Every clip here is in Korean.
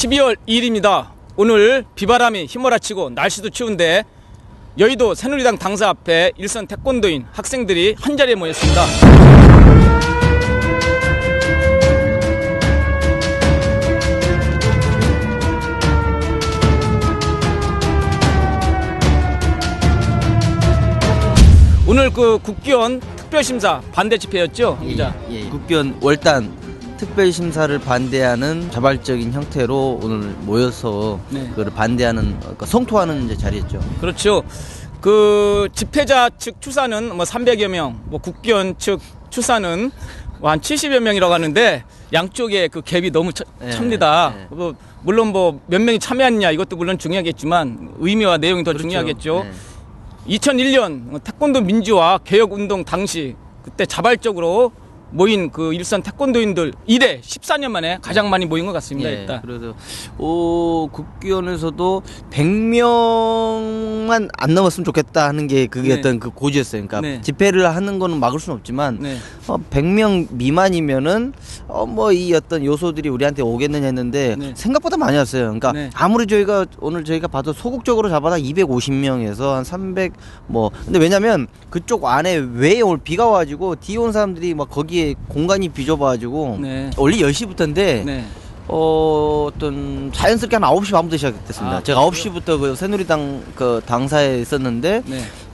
12월 2일입니다. 오늘 비바람이 휘몰아치고 날씨도 추운데 여의도 새누리당 당사 앞에 일선 태권도인 학생들이 한자리에 모였습니다. 오늘 그 국기원 특별심사 반대 집회였죠? 예. 국기원 월단 특별심사를 반대하는 자발적인 형태로 오늘 모여서 그걸 반대하는, 그러니까 성토하는 이제 자리였죠. 그렇죠. 그 집회자 측 추산은 뭐 300여 명, 뭐 국기원 측 추산은 한 70여 명이라고 하는데 양쪽에 그 갭이 너무 찹니다. 물론 뭐 몇 명이 참여했냐 이것도 물론 중요하겠지만 의미와 내용이 더 중요하겠죠. 2001년 태권도 민주화 개혁운동 당시 그때 자발적으로 모인 그 일선 태권도인들 이래 14년 만에 가장 많이 모인 것 같습니다. 일단. 그래서 국기원에서도 100명만 안 넘었으면 좋겠다 하는 게 그게 어떤 그 고지였어요. 그러니까 집회를 하는 거는 막을 수는 없지만 100명 미만이면은 뭐 이 어떤 요소들이 우리한테 오겠느냐 했는데 생각보다 많이 왔어요. 그러니까 아무리 오늘 저희가 봐도 소극적으로 잡아다 250명에서 한 300 뭐 근데 왜냐면 그쪽 안에 왜 오늘 비가 와가지고 뒤에 온 사람들이 막 거기에 공간이 비좁아가지고 원래 10시부터인데 어떤 자연스럽게 한 9시 반부터 시작됐습니다. 제가 9시부터 그 새누리당 그 당사에 있었는데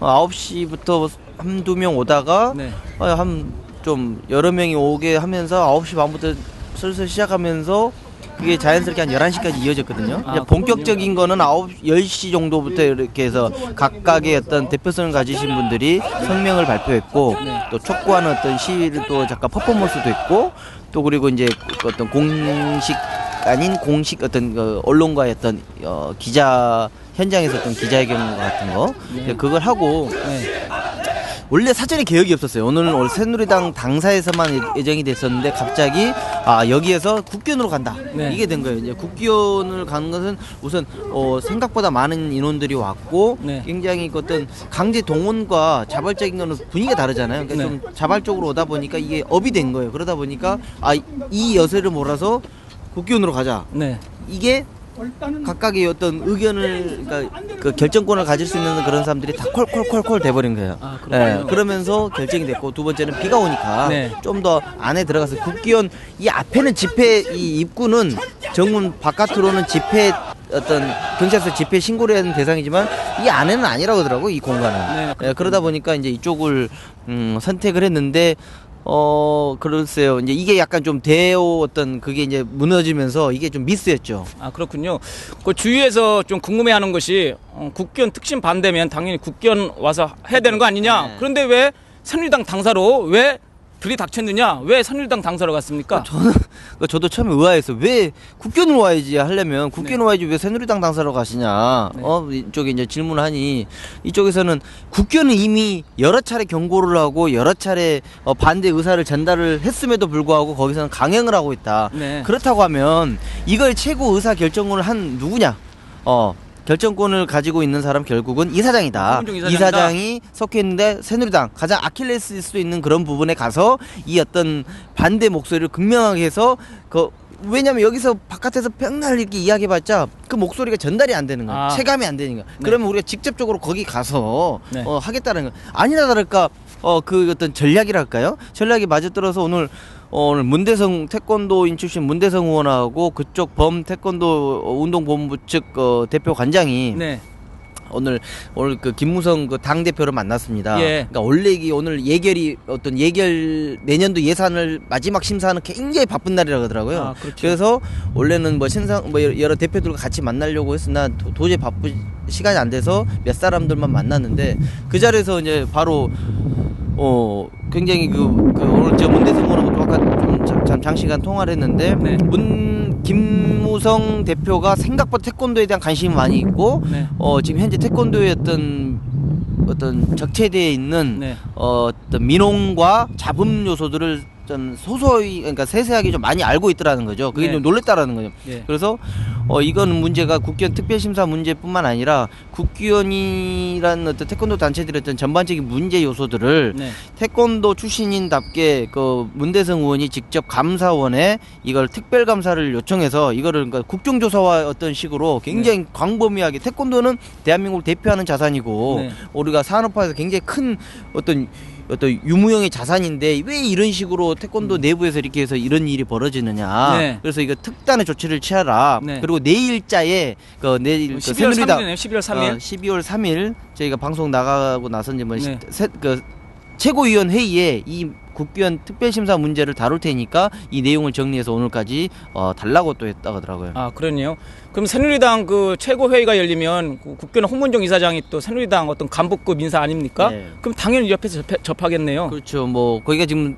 9시부터 한두 명 오다가 한 좀 여러 명이 오게 하면서 9시 반부터 슬슬 시작하면서 그게 자연스럽게 한 11시까지 이어졌거든요. 본격적인 거는 10시 정도부터 이렇게 해서 각각의 어떤 대표성을 가지신 분들이 성명을 발표했고 또 촉구하는 어떤 시위를 또 잠깐 퍼포먼스도 했고 또 그리고 이제 어떤 공식 아닌 공식 어떤 그 언론과의 어떤 기자 현장에서 어떤 기자회견 같은 거 그걸 하고 원래 사전에 계획이 없었어요. 오늘 새누리당 당사에서만 예정이 됐었는데 갑자기 여기에서 국기원으로 간다. 이게 된 거예요. 이제 국기원을 가는 것은 우선 생각보다 많은 인원들이 왔고 굉장히 어떤 강제 동원과 자발적인 거는 분위기가 다르잖아요. 그러니까 좀 자발적으로 오다 보니까 이게 업이 된 거예요. 그러다 보니까 이 여세를 몰아서 국기원으로 가자. 이게 각각의 어떤 의견을 그러니까 그 결정권을 가질 수 있는 그런 사람들이 다 콜콜콜콜 돼버린 거예요. 그러면서 결정이 됐고 두 번째는 비가 오니까 좀 더 안에 들어가서 국기원 이 앞에는 집회 이 입구는 정문 바깥으로는 집회 어떤 경찰서 집회 신고를 하는 대상이지만 이 안에는 아니라고 하더라고 이 공간은. 그러다 보니까 이제 이쪽을 선택을 했는데. 글쎄요. 이제 이게 약간 좀 대오 어떤 그게 이제 무너지면서 이게 좀 미스였죠. 그렇군요. 그 주위에서 좀 궁금해하는 것이 국기원 특심 반대면 당연히 국기원 와서 해야 되는 거 아니냐. 그런데 왜 새누리당 당사로 왜 들이닥쳤느냐? 왜 새누리당 당사로 갔습니까? 저도 처음에 의아했어요. 왜 국기원으로 와야지 하려면 국기원으로 와야지 왜 새누리당 당사로 가시냐? 이쪽에 이제 질문을 하니 이쪽에서는 국기원은 이미 여러 차례 경고를 하고 여러 차례 반대 의사를 전달을 했음에도 불구하고 거기서는 강행을 하고 있다. 그렇다고 하면 이걸 최고 의사 결정을 한 누구냐? 결정권을 가지고 있는 사람 결국은 이사장이다. 이사장이 속해 있는데 새누리당 가장 아킬레스일 수도 있는 그런 부분에 가서 이 어떤 반대 목소리를 극명하게 해서 왜냐면 여기서 바깥에서 평날 이렇게 이야기해봤자 그 목소리가 전달이 안 되는 거야. 체감이 안 되는 거야. 그러면 우리가 직접적으로 거기 가서 하겠다는 거. 아니나 다를까 그 어떤 전략이랄까요? 전략이 맞아떨어서 오늘 문대성 태권도인 출신 문대성 의원하고 그쪽 범 태권도 운동본부 측 대표 관장이 오늘 그 김무성 그 당 대표를 만났습니다. 그러니까 원래 오늘 내년도 예산을 마지막 심사하는 굉장히 바쁜 날이라고 하더라고요. 그래서 원래는 뭐 여러 대표들과 같이 만나려고 했으나 도저히 시간이 안 돼서 몇 사람들만 만났는데 그 자리에서 이제 바로 굉장히 오늘 저 문대성 의원하고 아까 좀 장시간 통화를 했는데 김무성 대표가 생각보다 태권도에 대한 관심이 많이 있고 지금 현재 태권도의 어떤 적체되어 있는 어떤 민원과 잡음 요소들을 좀 소소히 그러니까 세세하게 좀 많이 알고 있더라는 거죠. 그게 좀 놀랬다라는 거죠. 그래서 이거는 문제가 국기원 특별심사 문제뿐만 아니라 국기원이라는 어떤 태권도 단체들의 어떤 전반적인 문제 요소들을 네. 태권도 출신인답게 그 문대성 의원이 직접 감사원에 이걸 특별감사를 요청해서 이거를 그러니까 국정조사와 어떤 식으로 굉장히 광범위하게 태권도는 대한민국을 대표하는 자산이고 우리가 산업화에서 굉장히 큰 어떤 유무형의 자산인데 왜 이런 식으로 태권도 내부에서 이렇게 해서 이런 일이 벌어지느냐. 그래서 이거 특단의 조치를 취하라. 그리고 내일자에 그 내일 12월 3일이네요. 11월 3일. 12월 3일 저희가 방송 나가고 나서 이제 뭐 그 최고위원 회의에 이 국기원 특별심사 문제를 다룰 테니까 이 내용을 정리해서 오늘까지 달라고 또 했다고 하더라고요. 아, 그러네요. 그럼 새누리당 그 최고회의가 열리면 그 국기원 홍문종 이사장이 또 새누리당 어떤 간부급 인사 아닙니까? 그럼 당연히 옆에서 접하겠네요. 그렇죠. 뭐 거기가 지금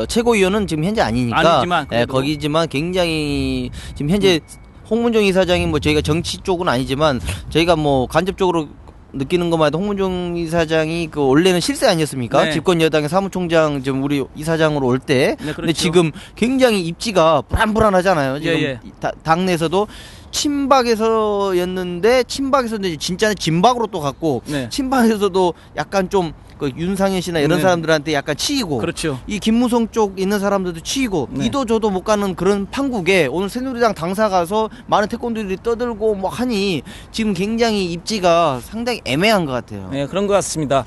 최고위원은 지금 현재 아니니까. 아니지만 거기지만 굉장히 지금 현재 홍문종 이사장이 뭐 저희가 정치 쪽은 아니지만 저희가 뭐 간접적으로 느끼는 것만 해도 홍문종 이사장이 그 원래는 실세 아니었습니까? 집권 여당의 사무총장 지금 우리 이사장으로 올 때. 근데 지금 굉장히 입지가 불안불안하잖아요. 지금 당내에서도 친박에서였는데 친박에서는 진짜는 진박으로 또 갔고 친박에서도 약간 좀 그 윤상현 씨나 이런 사람들한테 약간 치이고 그렇죠. 이 김무성 쪽 있는 사람들도 치이고 이도 저도 못 가는 그런 판국에 오늘 새누리당 당사 가서 많은 태권도들이 떠들고 뭐 하니 지금 굉장히 입지가 상당히 애매한 것 같아요. 네, 그런 것 같습니다.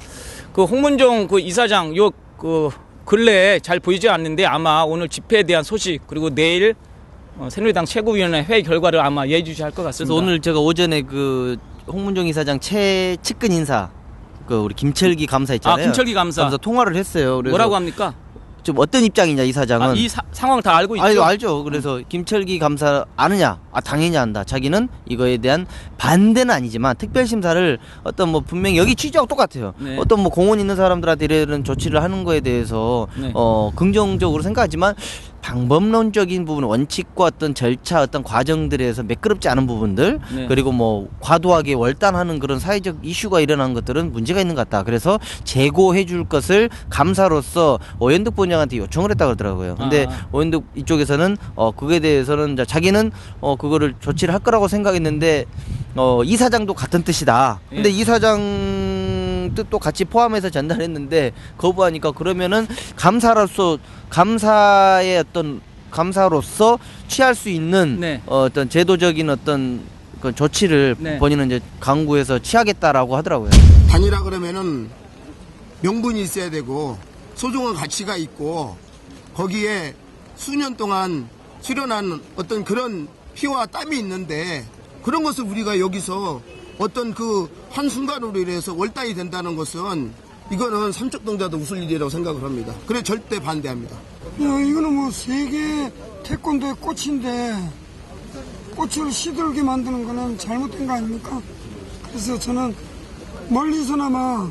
그 홍문종 그 이사장 그 근래에 잘 보이지 않는데 아마 오늘 집회에 대한 소식 그리고 내일 새누리당 최고위원회 회의 결과를 아마 예의주시할 것 같습니다. 그래서 오늘 제가 오전에 그 홍문종 이사장 측근 인사 그 우리 김철기 감사 있잖아요. 김철기 감사 통화를 했어요. 그래서 뭐라고 합니까? 좀 어떤 입장이냐 이 사장은. 이 상황 다 알고 있죠? 알죠. 그래서 김철기 감사 아느냐? 당연히 안다. 자기는 이거에 대한 반대는 아니지만 특별심사를 어떤 뭐 분명히 여기 취지하고 똑같아요. 어떤 뭐 공원 있는 사람들한테 이런 조치를 하는 거에 대해서 긍정적으로 생각하지만 방법론적인 부분, 원칙과 어떤 절차, 어떤 과정들에서 매끄럽지 않은 부분들, 그리고 뭐 과도하게 월단하는 그런 사회적 이슈가 일어나는 것들은 문제가 있는 것 같다. 그래서 재고해 줄 것을 감사로서 오현득 본장한테 요청을 했다고 그러더라고요. 근데 오현득 이쪽에서는 그거에 대해서는 자기는 그거를 조치를 할 거라고 생각했는데 이 사장도 같은 뜻이다. 근데 이 사장 뜻도 같이 포함해서 전달했는데 거부하니까 그러면은 감사로서 취할 수 있는 어떤 제도적인 어떤 그 조치를 본인은 이제 강구해서 취하겠다라고 하더라고요. 단일화 그러면은 명분이 있어야 되고 소중한 가치가 있고 거기에 수년 동안 수련한 어떤 그런 피와 땀이 있는데 그런 것을 우리가 여기서 어떤 그 한순간으로 인해서 월단이 된다는 것은 이거는 삼척동자도 웃을 일이라고 생각을 합니다. 그래 절대 반대합니다. 이거는 뭐 세계 태권도의 꽃인데 꽃을 시들게 만드는 거는 잘못된 거 아닙니까? 그래서 저는 멀리서나마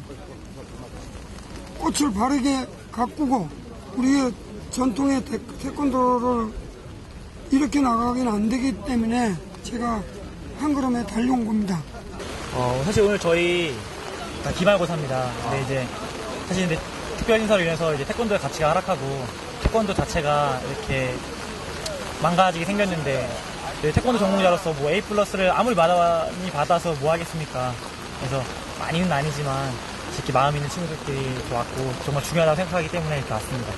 꽃을 바르게 가꾸고 우리의 전통의 태권도를 이렇게 나가기는 안 되기 때문에 제가 한 걸음에 달려온 겁니다. 사실 오늘 저희 다 기말고사입니다. 근데 이제 사실 이제 특별심사로 인해서 이제 태권도의 가치가 하락하고 태권도 자체가 이렇게 망가지게 생겼는데 태권도 전공자로서 뭐 A+를 아무리 많이 받아서 뭐 하겠습니까? 그래서 많이는 아니지만 이렇게 마음 있는 친구들끼리 이렇게 왔고 정말 중요하다고 생각하기 때문에 이렇게 왔습니다.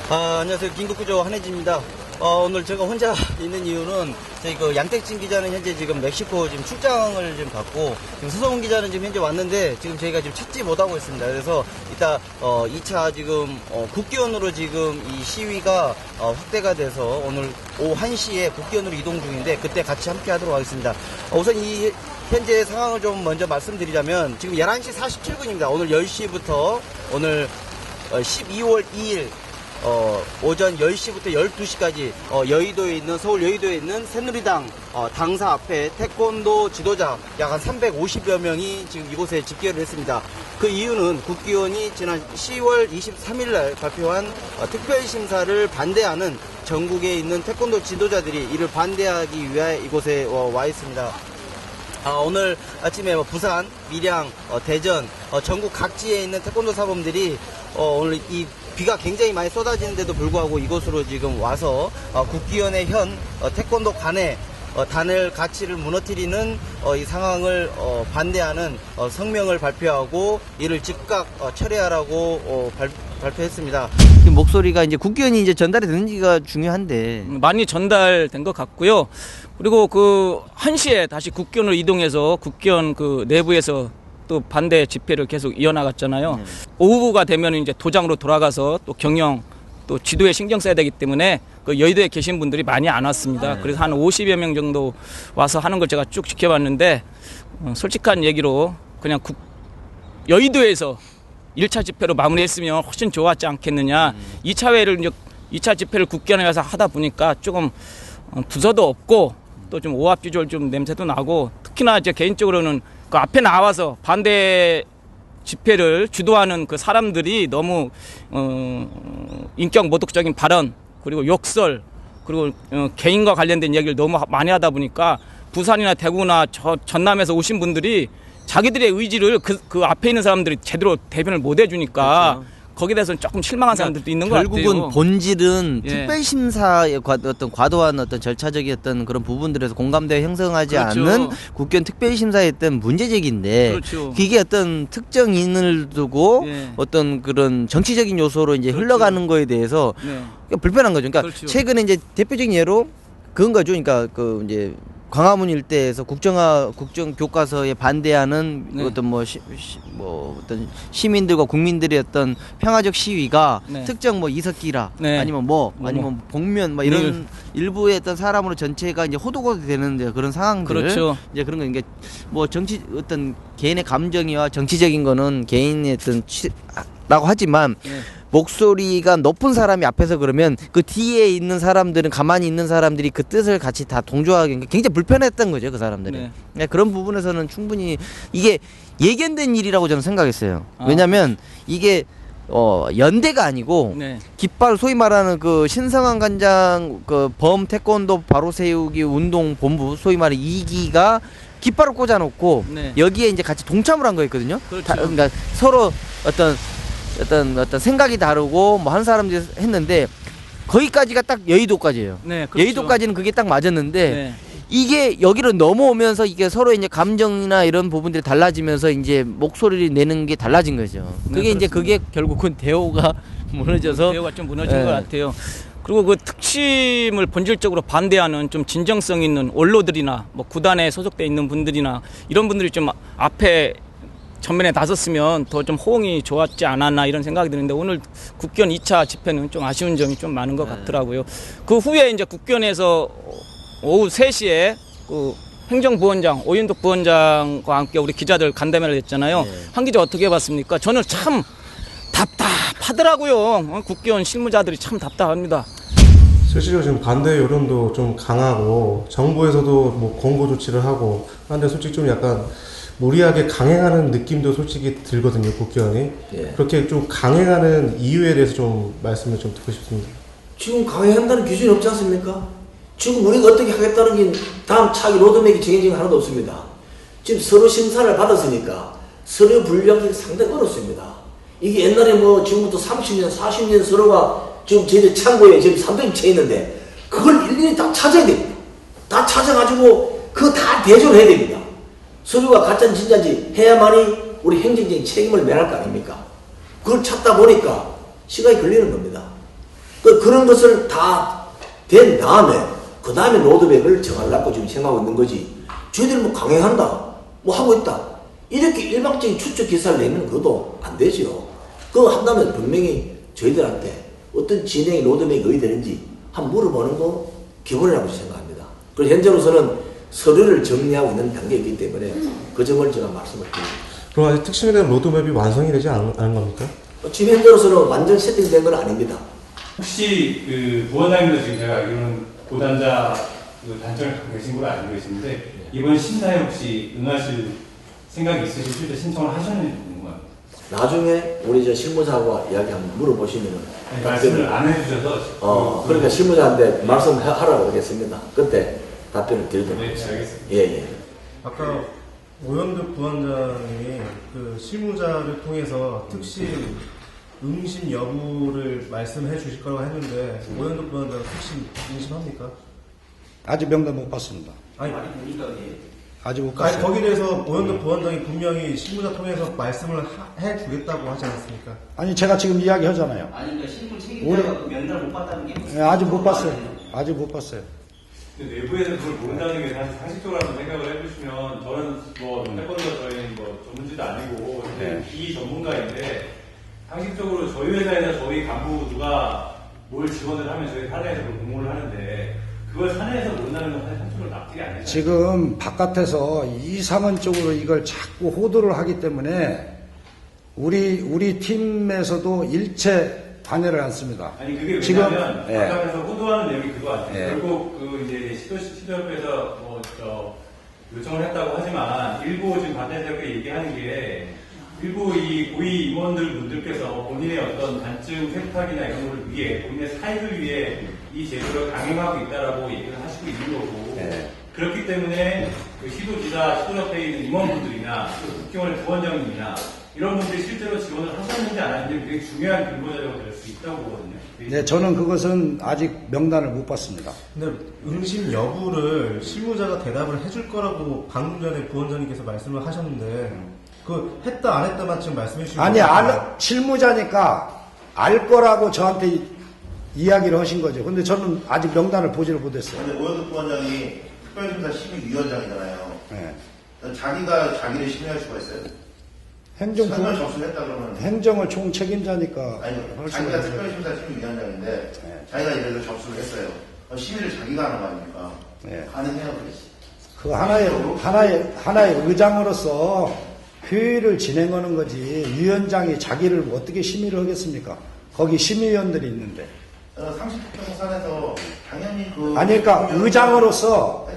안녕하세요. 긴급구조 한혜진입니다. 오늘 제가 혼자 있는 이유는 저희 그 양택진 기자는 현재 지금 멕시코 지금 출장을 지금 갔고 지금 서성훈 기자는 지금 현재 왔는데 지금 저희가 지금 찾지 못하고 있습니다. 그래서 이따 2차 지금 국기원으로 지금 이 시위가 확대가 돼서 오늘 오후 1시에 국기원으로 이동 중인데 그때 같이 함께 하도록 하겠습니다. 우선 이 현재 상황을 좀 먼저 말씀드리자면 지금 11시 47분입니다. 오늘 10시부터 오늘 12월 2일 오전 10시부터 12시까지 여의도에 있는 서울 여의도에 있는 새누리당 당사 앞에 태권도 지도자 약 한 350여 명이 지금 이곳에 집결을 했습니다. 그 이유는 국기원이 지난 10월 23일 날 발표한 특별심사를 반대하는 전국에 있는 태권도 지도자들이 이를 반대하기 위해 이곳에 와 있습니다. 오늘 아침에 부산, 밀양, 대전, 전국 각지에 있는 태권도 사범들이 오늘 이 비가 굉장히 많이 쏟아지는데도 불구하고 이곳으로 지금 와서 국기원의 현 태권도 관의 단일 가치를 무너뜨리는 이 상황을 반대하는 성명을 발표하고 이를 즉각 철회하라고 발표했습니다. 목소리가 이제 국기원이 이제 전달이 되는지가 중요한데 많이 전달된 것 같고요. 그리고 그 1시에 다시 국기원으로 이동해서 국기원 그 내부에서 또 반대 집회를 계속 이어나갔잖아요. 오후가 되면 이제 도장으로 돌아가서 또 경영 또 지도에 신경 써야 되기 때문에 그 여의도에 계신 분들이 많이 안 왔습니다. 그래서 한 50여 명 정도 와서 하는 걸 제가 쭉 지켜봤는데 솔직한 얘기로 그냥 여의도에서 1차 집회로 마무리했으면 훨씬 좋았지 않겠느냐. 2차 집회를 국기원에 가서 하다 보니까 조금 부서도 없고 또 좀 오합지졸 좀 냄새도 나고 특히나 제 개인적으로는 그 앞에 나와서 반대 집회를 주도하는 그 사람들이 너무 인격 모독적인 발언 그리고 욕설 그리고 개인과 관련된 이야기를 너무 많이 하다 보니까 부산이나 대구나 전남에서 오신 분들이 자기들의 의지를 그 앞에 있는 사람들이 제대로 대변을 못 해주니까 그렇죠. 거기에 대해서는 조금 실망한 사람들도 있는 것 같아요. 결국은 본질은 특별심사의 어떤 과도한 어떤 절차적인 어떤 그런 부분들에서 공감대 형성하지 그렇죠. 않는 국기원 특별심사의 어떤 문제제기인데 그렇죠. 이게 어떤 특정인을 두고 어떤 그런 정치적인 요소로 이제 그렇죠. 흘러가는 거에 대해서 불편한 거죠. 그러니까 그렇죠. 최근에 이제 대표적인 예로 그건 거죠. 그러니까 그 이제 광화문 일대에서 국정 교과서에 반대하는 어떤 어떤 시민들과 국민들의 어떤 평화적 시위가 특정 이석기라 아니면 아니면 복면 이런 일부의 어떤 사람으로 전체가 이제 호도가 되는 그런 상황들 그렇죠. 이제 그런 거 이게 정치 어떤 개인의 감정이와 정치적인 거는 개인의 어떤 라고 하지만 목소리가 높은 사람이 앞에서 그러면 그 뒤에 있는 사람들은 가만히 있는 사람들이 그 뜻을 같이 다 동조하기 굉장히 불편했던 거죠, 그 사람들이. 그런 부분에서는 충분히 이게 예견된 일이라고 저는 생각했어요. 왜냐면 이게 연대가 아니고 깃발 소위 말하는 그 신성한 관장 그 범 태권도 바로 세우기 운동 본부 소위 말하는 2기가 깃발을 꽂아놓고 여기에 이제 같이 동참을 한 거였거든요. 그렇죠. 그러니까 서로 어떤 생각이 다르고 한 사람들이 했는데 거기까지가 딱 여의도까지예요. 그렇죠. 여의도까지는 그게 딱 맞았는데 이게 여기로 넘어오면서 이게 서로 이제 감정이나 이런 부분들이 달라지면서 이제 목소리를 내는 게 달라진 거죠. 그게 이제 그게 결국은 대우가 무너져서 대우가 좀 무너진 것 같아요. 그리고 그 특심을 본질적으로 반대하는 좀 진정성 있는 원로들이나 구단에 소속돼 있는 분들이나 이런 분들이 좀 앞에 전면에 나섰으면 더 좀 호응이 좋았지 않았나 이런 생각이 드는데 오늘 국기원 2차 집회는 좀 아쉬운 점이 좀 많은 것 같더라고요. 그 후에 이제 국기원에서 오후 3시에 그 행정부원장 오윤덕 부원장과 함께 우리 기자들 간담회를 했잖아요. 한 기자 어떻게 봤습니까? 저는 참 답답하더라고요. 국기원 실무자들이 참 답답합니다. 실제로 지금 반대 여론도 좀 강하고 정부에서도 권고 조치를 하고 하는데 솔직히 좀 약간 무리하게 강행하는 느낌도 솔직히 들거든요, 국기원이. 그렇게 좀 강행하는 이유에 대해서 좀 말씀을 좀 듣고 싶습니다. 지금 강행한다는 기준이 없지 않습니까? 지금 우리가 어떻게 하겠다는 게 다음 차기 로드맵이 정해진 게 하나도 없습니다. 지금 서류 심사를 받았으니까 서류 분류하기 상당히 어렵습니다. 이게 옛날에 지금부터 30년, 40년 서류가 지금 저희 창고에 지금 산도입 쳐 있는데 그걸 일일이 다 찾아야 됩니다. 다 찾아가지고 그거 다 대조를 해야 됩니다. 서류가 가짜인지 진짜인지 해야만이 우리 행정적인 책임을 면할 거 아닙니까? 그걸 찾다 보니까 시간이 걸리는 겁니다. 그런 것을 다 된 다음에 그 다음에 로드맵을 정하려고 지금 생각하고 있는 거지. 저희들 강행한다, 하고 있다. 이렇게 일방적인 추측 기사를 내면 그것도 안 되죠. 그거 한다면 분명히 저희들한테 어떤 진행의 로드맵이 어디 되는지 한번 물어보는 거 기본이라고 생각합니다. 그래서 현재로서는 서류를 정리하고 있는 단계이기 때문에 그 점을 제가 말씀을 드립니다. 그럼 아직 특심에 대한 로드맵이 완성이 되지 않은 겁니까? 지금 현재로서는 완전 세팅된 건 아닙니다. 혹시 그 부원장님도 지금 제가 알기로는 고단자 단점을 갖고 계신 걸로 알고 계시는데 이번 심사에 혹시 응하실 생각이 있으실지 신청을 하셨는지 궁금합니다. 나중에 우리 실무자하고 이야기 한번 물어보시면은 말씀을 안 해주셔서 그러니까 실무자한테 말씀하라고 하겠습니다. 그때 답변을 드리도록 하겠습니다. 알겠습니다. 예. 아까 오현득 부원장이 그 실무자를 통해서 특심 응심 여부를 말씀해 주실 거라고 했는데 오현득 부원장 특심 응심합니까? 아직 명단 못 봤습니다. 아니 아직 못 아니, 봤어요. 거기에 대해서 오현득 부원장이 분명히 실무자 통해서 말씀을 해주겠다고 하지 않았습니까? 아니 제가 지금 이야기하잖아요. 아니 그러니까 실무 책임자가 그 명단을 못 봤다는 게 무슨 아직 못 봤어요. 아직 못 봤어요. 근데 내부에서 그걸 모른다는 게 사실 상식적으로 한번 생각을 해보시면 저는 뭐 태권도 저희 뭐 전문지도 아니고 비전문가인데 상식적으로 저희 회사에서 저희 간부 누가 뭘 지원을 하면 저희 사내에서 그걸 공모를 하는데 그걸 사내에서 모른다는 건 사실 상식적으로 납득이 안 되잖아요. 지금 바깥에서 이상원적으로 이걸 자꾸 호도를 하기 때문에 우리 팀에서도 일체 관여를 않습니다. 아니 그게 지금, 왜냐면 예. 바깥에서 호도하는 내용이 그거 아니에요. 예. 결국 그 이제 시도협회에서 요청을 했다고 하지만 일부 지금 반대적으로 얘기하는 게 일부 이 고위 임원들 분들께서 본인의 어떤 단증 세탁이나 이런 거를 위해 본인의 사익을 위해 이 제도를 강행하고 있다라고 얘기를 하시고 있는 거고 예. 그렇기 때문에 그 시도지사, 시도협회에 있는 임원분들이나 국경원의 부원장님이나 이런 분들이 실제로 지원을 하셨는지 안 하는지 되게 중요한 근거 자료가 될 수 있다고 보거든요. 네, 저는 그것은 아직 명단을 못 봤습니다. 근데 응심 여부를 실무자가 대답을 해줄 거라고 방금 전에 부원장님께서 말씀을 하셨는데 그 했다 안 했다만 지금 말씀해 주시면 아니, 실무자니까 알 거라고 저한테 이야기를 하신 거죠. 근데 저는 아직 명단을 보지를 못했어요. 근데 오현득 부원장이 특별심사 심의위원장이잖아요. 네. 자기가 자기를 심의할 수가 있어요. 설명 접수를 했다 그러면 행정을 총 책임자니까. 아니 자기가 특별심사 심의위원장인데 자기가 예를 들어 접수를 했어요. 심의를 자기가 하는 거 아닙니까? 네. 가능해요, 그랬지. 그 하나의 의장으로서 회의를 진행하는 거지 위원장이 자기를 어떻게 심의를 하겠습니까? 거기 심의위원들이 있는데. 상식평산에서 당연히 아니 그러니까 의장으로서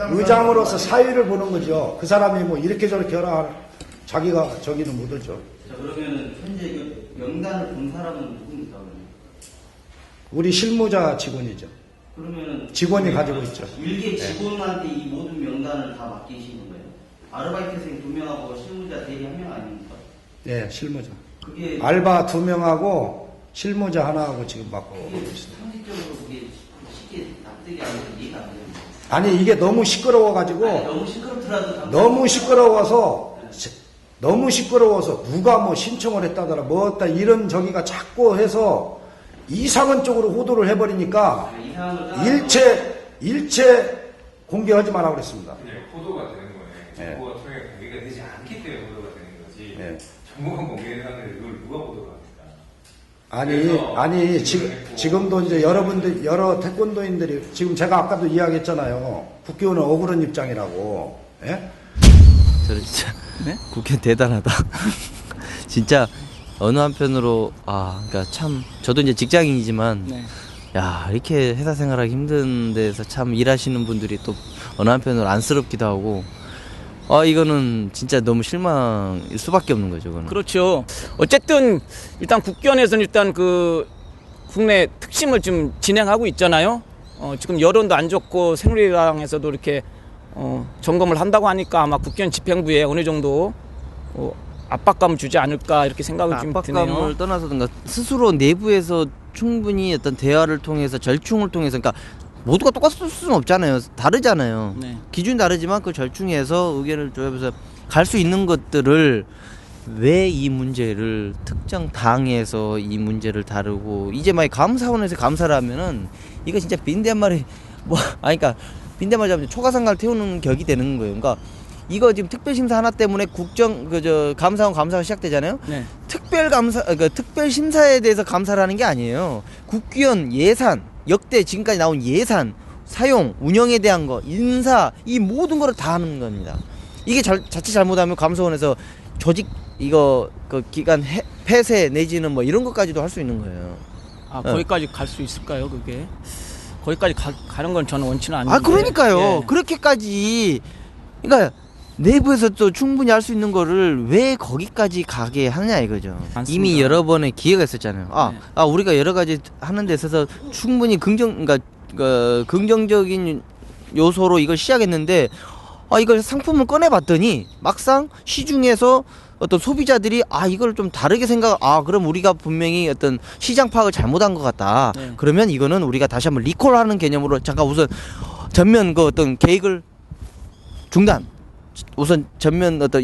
사유를 보는 거죠. 그 사람이 뭐 이렇게 저렇게 하라 자기가 저기는 못 들죠. 자 그러면 현재 그 명단을 본 사람은 누굽니까? 그러면? 우리 실무자 직원이죠. 그러면은 직원이 가지고 있죠. 일개 직원한테 이 모든 명단을 다 맡기시는 거예요? 아르바이트생 2명하고 실무자 대리 1명 아닙니까? 네, 실무자. 그게 알바 2명하고 실무자 하나하고 지금 맡고 있습니다. 상식적으로 그게 쉽게 납득이 안 돼서 이해가 안 돼요. 아니 이게 너무 시끄러워가지고 너무 시끄럽더라도 너무 시끄러워서 누가 뭐 신청을 했다더라 뭐 했다 이런 저기가 자꾸 해서 이상한 쪽으로 호도를 해버리니까 일체 공개하지 마라 그랬습니다. 호도가 되는 거예요. 정보가 통해 공개가 되지 않기 때문에 호도가 되는 거지. 네. 정보가 공개되는데 이걸 누가 호도가 아니 지금도 이제 여러분들 여러 태권도인들이 지금 제가 아까도 이야기했잖아요. 국회의원은 억울한 입장이라고. 예? 저는 진짜 국회 대단하다. 진짜 어느 한편으로 그러니까 참 저도 이제 직장인이지만 야 이렇게 회사 생활하기 힘든 데서 참 일하시는 분들이 또 어느 한편으로 안쓰럽기도 하고 이거는 진짜 너무 실망일 수밖에 없는 거죠. 그거는. 그렇죠. 어쨌든 일단 국견에서는 일단 그 국내 특심을 좀 진행하고 있잖아요. 지금 여론도 안 좋고 새누리당에서도 이렇게 점검을 한다고 하니까 아마 국견 집행부에 어느 정도 압박감을 주지 않을까 이렇게 생각을 좀 드네요. 압박감을 떠나서든가 스스로 내부에서 충분히 어떤 대화를 통해서 절충을 통해서 그러니까 모두가 똑같을 수는 없잖아요. 다르잖아요. 네. 기준이 다르지만 그 절충해서 의견을 조합해서 갈 수 있는 것들을 왜 이 문제를 특정 당에서 이 문제를 다루고 이제 막 감사원에서 감사를 하면은 이거 진짜 빈대 한 마리 그러니까 빈대 한 마리 잡으면 초가상가를 태우는 격이 되는 거예요. 그러니까 이거 지금 특별심사 하나 때문에 감사원 감사가 시작되잖아요. 네. 특별심사에 대해서 감사를 하는 게 아니에요. 국기원 예산, 역대 지금까지 나온 예산, 사용, 운영에 대한 거, 인사, 이 모든 거를 다 하는 겁니다. 이게 자칫 잘못하면 감사원에서 조직, 기관 폐쇄 내지는 뭐 이런 것까지도 할 수 있는 거예요. 거기까지 갈 수 있을까요, 그게? 거기까지 가는 건 저는 원치는 않는데. 그러니까요. 예. 그렇게까지, 그러니까, 내부에서 또 충분히 할 수 있는 거를 왜 거기까지 가게 하느냐 이거죠. 맞습니다. 이미 여러 번의 기회가 있었잖아요. 우리가 여러 가지 하는 데 있어서 충분히 긍정적인 요소로 이걸 시작했는데 이걸 상품을 꺼내봤더니 막상 시중에서 어떤 소비자들이 이걸 좀 다르게 그럼 우리가 분명히 어떤 시장 파악을 잘못한 것 같다. 네. 그러면 이거는 우리가 다시 한번 리콜하는 개념으로 잠깐 우선 전면 그 어떤 계획을 중단. 우선 전면 어떤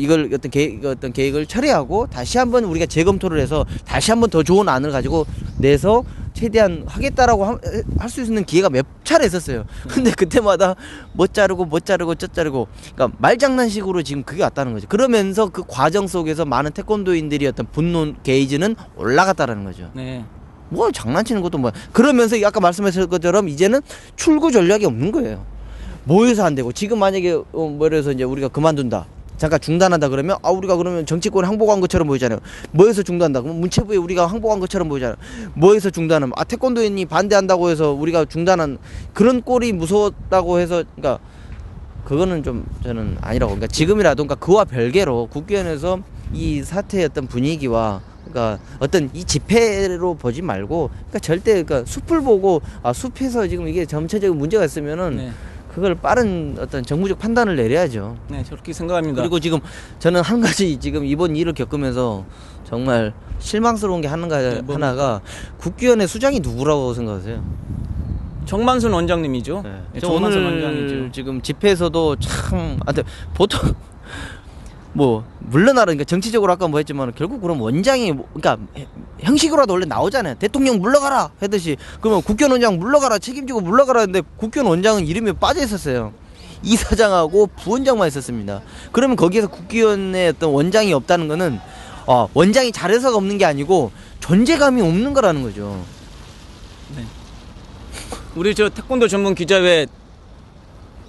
계획을 철회하고 다시 한번 우리가 재검토를 해서 다시 한번 더 좋은 안을 가지고 내서 최대한 하겠다라고 할 수 있는 기회가 몇 차례 있었어요. 근데 그때마다 뭐 자르고 저 자르고, 그러니까 말장난식으로 지금 그게 왔다는 거죠. 그러면서 그 과정 속에서 많은 태권도인들이 어떤 분노 게이지는 올라갔다라는 거죠. 네. 뭐 장난치는 것도 뭐 그러면서 아까 말씀하셨던 것처럼 이제는 출구 전략이 없는 거예요. 뭐 해서 안 되고, 지금 만약에 뭐 해서 이제 우리가 그만둔다, 잠깐 중단한다 그러면 우리가 그러면 정치권에 항복한 것처럼 보이잖아요. 뭐 해서 중단한다 그러면 문체부에 우리가 항복한 것처럼 보이잖아요. 뭐 해서 중단하면 태권도인이 반대한다고 해서 우리가 중단한 그런 꼴이 무서웠다고 해서, 그러니까 그거는 좀 저는 아니라고. 그러니까 지금이라도 그와 별개로 국회의원에서 이 사태의 어떤 분위기와 그러니까 어떤 이 집회로 보지 말고, 그러니까 절대 숲을 보고 숲에서 지금 이게 전체적인 문제가 있으면은 네. 그걸 빠른 어떤 정부적 판단을 내려야죠. 네, 저렇게 생각합니다. 그리고 지금 저는 한 가지 지금 이번 일을 겪으면서 정말 실망스러운 게 하나가 국기원의 수장이 누구라고 생각하세요? 정만순 원장님이죠. 네. 네, 저 정만순 오늘 원장이죠. 지금 집회에서도 참, 보통 뭐 물러나라, 그러니까 정치적으로 아까 뭐 했지만 결국 그럼 원장이 그러니까 형식으로라도 원래 나오잖아요. 대통령 물러가라 하듯이. 그러면 국회의원 원장 물러가라, 책임지고 물러가라 했는데 국회의원 원장은 이름이 빠져 있었어요. 이사장하고 부원장만 있었습니다. 그러면 거기에서 국회의원의 어떤 원장이 없다는 거는 원장이 잘해서가 없는 게 아니고 존재감이 없는 거라는 거죠. 네. 우리 저 태권도 전문 기자회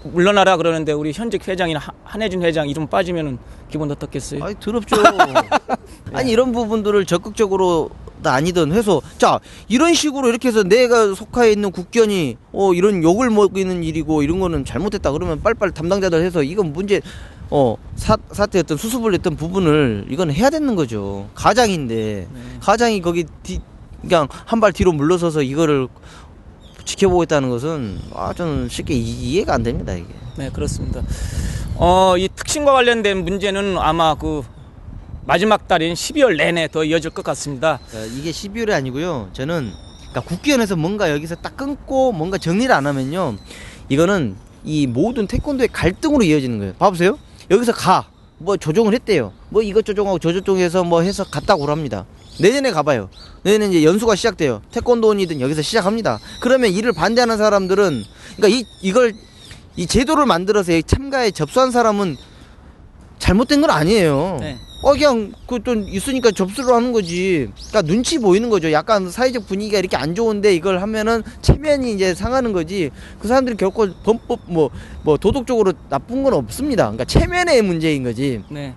물러나라 그러는데 우리 현직 회장이나 한혜진 회장 이름 빠지면은 기분 어떻겠어요? 더럽죠. 아니 이런 부분들을 적극적으로 아니든 해서 이런 식으로 이렇게 해서 내가 속하에 있는 국견이 이런 욕을 먹이는 일이고 이런 거는 잘못했다 그러면 빨리빨리 담당자들 해서 이건 문제 사태 어떤 수습을 했던 부분을 이건 해야 되는 거죠. 가장인데 가장이 거기 그냥 한 발 뒤로 물러서서 이거를 지켜보겠다는 것은 저는 쉽게 이해가 안 됩니다, 이게. 네, 그렇습니다. 이 특심과 관련된 문제는 아마 그 마지막 달인 12월 내내 더 이어질 것 같습니다. 이게 12월이 아니고요. 저는 그러니까 국회의원에서 뭔가 여기서 딱 끊고 뭔가 정리를 안 하면요, 이거는 이 모든 태권도의 갈등으로 이어지는 거예요. 봐보세요. 여기서 뭐 조정을 했대요. 뭐 이것 조정하고 저 조정해서 뭐 해서 갔다고 그럽니다. 내년에 가봐요. 내년에 이제 연수가 시작돼요. 태권도원이든 여기서 시작합니다. 그러면 이를 반대하는 사람들은, 그러니까 이 제도를 만들어서 참가에 접수한 사람은 잘못된 건 아니에요. 네. 그냥 돈 있으니까 접수를 하는 거지. 그러니까 눈치 보이는 거죠. 약간 사회적 분위기가 이렇게 안 좋은데 이걸 하면은 체면이 이제 상하는 거지. 그 사람들이 결코 범법 뭐 도덕적으로 나쁜 건 없습니다. 그러니까 체면의 문제인 거지. 네.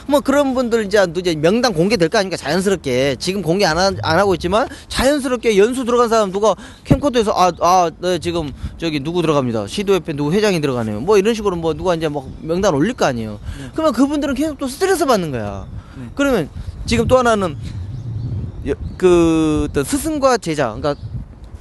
뭐 그런 분들 이제 명단 공개될 거 아닙니까? 자연스럽게. 지금 공개 안 하고 있지만 자연스럽게 연수 들어간 사람 누가 캠코더에서 네, 지금 저기 누구 들어갑니다. 시도협회 누구 회장이 들어가네요. 뭐 이런 식으로 뭐 누가 이제 뭐 명단 올릴 거 아니에요. 그러면 그분들은 계속 또 스트레스 받는 거야. 그러면 지금 또 하나는 그 어떤 스승과 제자, 그러니까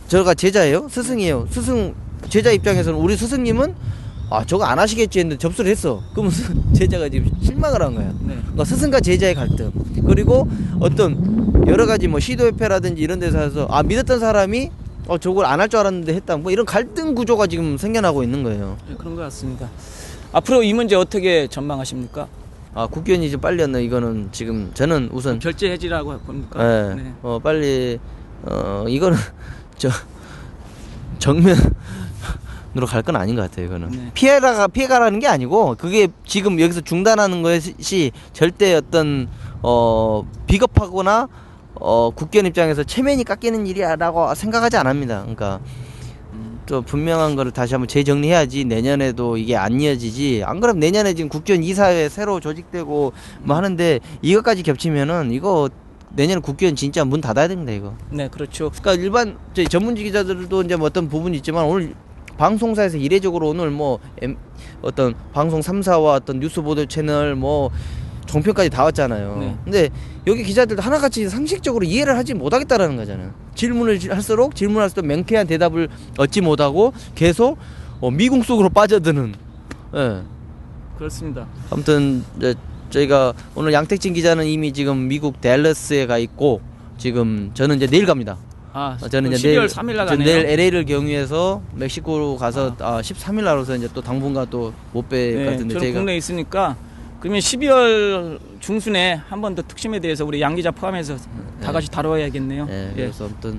저가 제자예요, 스승이에요. 스승 제자 입장에서는 우리 스승님은 저거 안 하시겠지 했는데 접수를 했어. 그러면 제자가 지금 실망을 한 거야. 네. 그러니까 스승과 제자의 갈등. 그리고 어떤 여러 가지 뭐 시도협회라든지 이런 데서 믿었던 사람이 저걸 안 할 줄 알았는데 했다. 뭐 이런 갈등 구조가 지금 생겨나고 있는 거예요. 네, 그런 것 같습니다. 앞으로 이 문제 어떻게 전망하십니까? 국회의원이 좀 빨리 왔네. 이거는 지금 저는 우선 결재 해지라고 봅니까? 네. 네. 빨리 이거는 정면 으로 갈 건 아닌 것 같아요. 이거는 네. 피해가라는 게 아니고, 그게 지금 여기서 중단하는 것이 절대 어떤 비겁하거나 국회의원 입장에서 체면이 깎이는 일이라고 생각하지 않습니다. 그러니까 또 분명한 거를 다시 한번 재정리해야지 내년에도 이게 안 이어지지. 안 그러면 내년에 지금 국회의원 이사회 새로 조직되고 뭐 하는데 이것까지 겹치면은 이거 내년에 국회의원 진짜 문 닫아야 됩니다, 이거. 네, 그렇죠. 그러니까 일반 전문직 기자들도 이제 뭐 어떤 부분이 있지만 오늘 방송사에서 이례적으로 오늘 뭐 어떤 방송 3사와 어떤 뉴스 보도 채널 뭐 종편까지 다 왔잖아요. 네. 근데 여기 기자들도 하나같이 상식적으로 이해를 하지 못하겠다라는 거잖아요. 질문을 할수록 맹쾌한 대답을 얻지 못하고 계속 미궁 속으로 빠져드는. 예. 그렇습니다. 아무튼 저희가 오늘 양택진 기자는 이미 지금 미국 댈러스에 가 있고 지금 저는 이제 내일 갑니다. 저는 이제 12월 3일 날 가네요. 내일 LA를 경유해서 멕시코로 가서 13일 날로서 이제 또 당분간 또 못 뵐 것 같은데 저는 제가 국내에 있으니까 그러면 12월 중순에 한 번 더 특심에 대해서 우리 양 기자 포함해서 다 같이 다뤄야겠네요. 예, 그래서 아무튼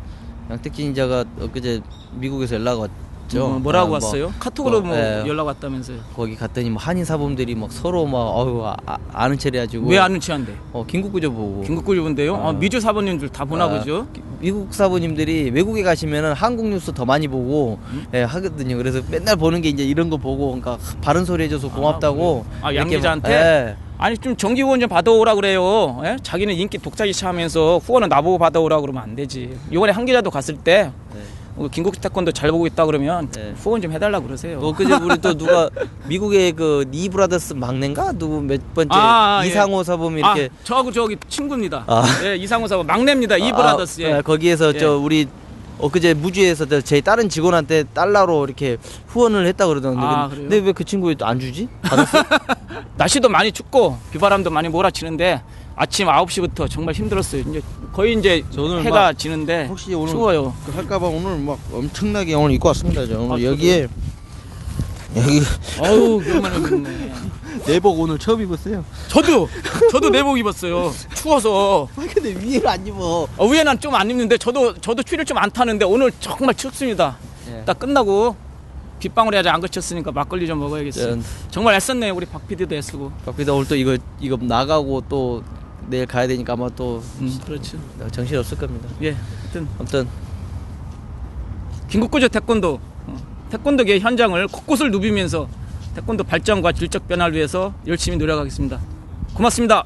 양택진 기자가 엊그제 미국에서 연락 왔죠. 뭐라고 왔어요? 카톡으로 예, 연락 왔다면서요? 거기 갔더니 뭐 한인 사범들이 막 서로 막 아는 체를 해가지고 왜 아는 체한데? 긴급구조 보고. 긴급구조 본대요? 미주 사모님들 다 보나 보죠? 미국 사부님들이 외국에 가시면은 한국 뉴스 더 많이 보고 하거든요. 그래서 맨날 보는 게 이제 이런 거 보고 그러니까 바른 소리 해줘서 고맙다고. 양 기자한테? 아니 좀 정기 후원 좀 받아오라 그래요. 예? 자기는 인기 독자지시 하면서 후원은 나보고 받아오라 그러면 안 되지. 이번에 한 기자도 갔을 때 김국지 태권도 잘 보고 있다 그러면 후원 좀 해달라 그러세요. 그제 우리 또 누가 미국의 그 니브라더스 막내인가 누구 몇 번째 이상호 사범이 이렇게 저기 친구입니다. 예, 이상호 사범 막내입니다. 이브라더스. 거기에서 저 우리 엊그제 무주에서 제 다른 직원한테 달러로 이렇게 후원을 했다 그러던데 근데 왜 그 친구 안 주지? 받았어? 날씨도 많이 춥고 비바람도 많이 몰아치는데 아침 9시부터 정말 힘들었어요. 이제 거의 이제 해가 지는데 혹시 오늘 추워요. 할까봐 오늘 막 엄청나게 오늘 입고 왔습니다. 저 오늘 여기 아우 그만해 입네. 내복 오늘 처음 입었어요. 저도 내복 입었어요. 추워서. 근데 위에를 안 입어. 위에는 좀 안 입는데 저도 추위를 좀 안 타는데 오늘 정말 춥습니다. 딱 끝나고 빗방울이 아직 안 그쳤으니까 막걸리 좀 먹어야겠어요. 정말 애썼네요. 우리 박 PD도 애쓰고. 박 PD 오늘 또 이거 나가고 또 내일 가야 되니까 아마 또 그렇죠. 정신 없을 겁니다. 예, 아무튼 긴급구조 태권도 태권도계 현장을 곳곳을 누비면서 태권도 발전과 질적 변화를 위해서 열심히 노력하겠습니다. 고맙습니다.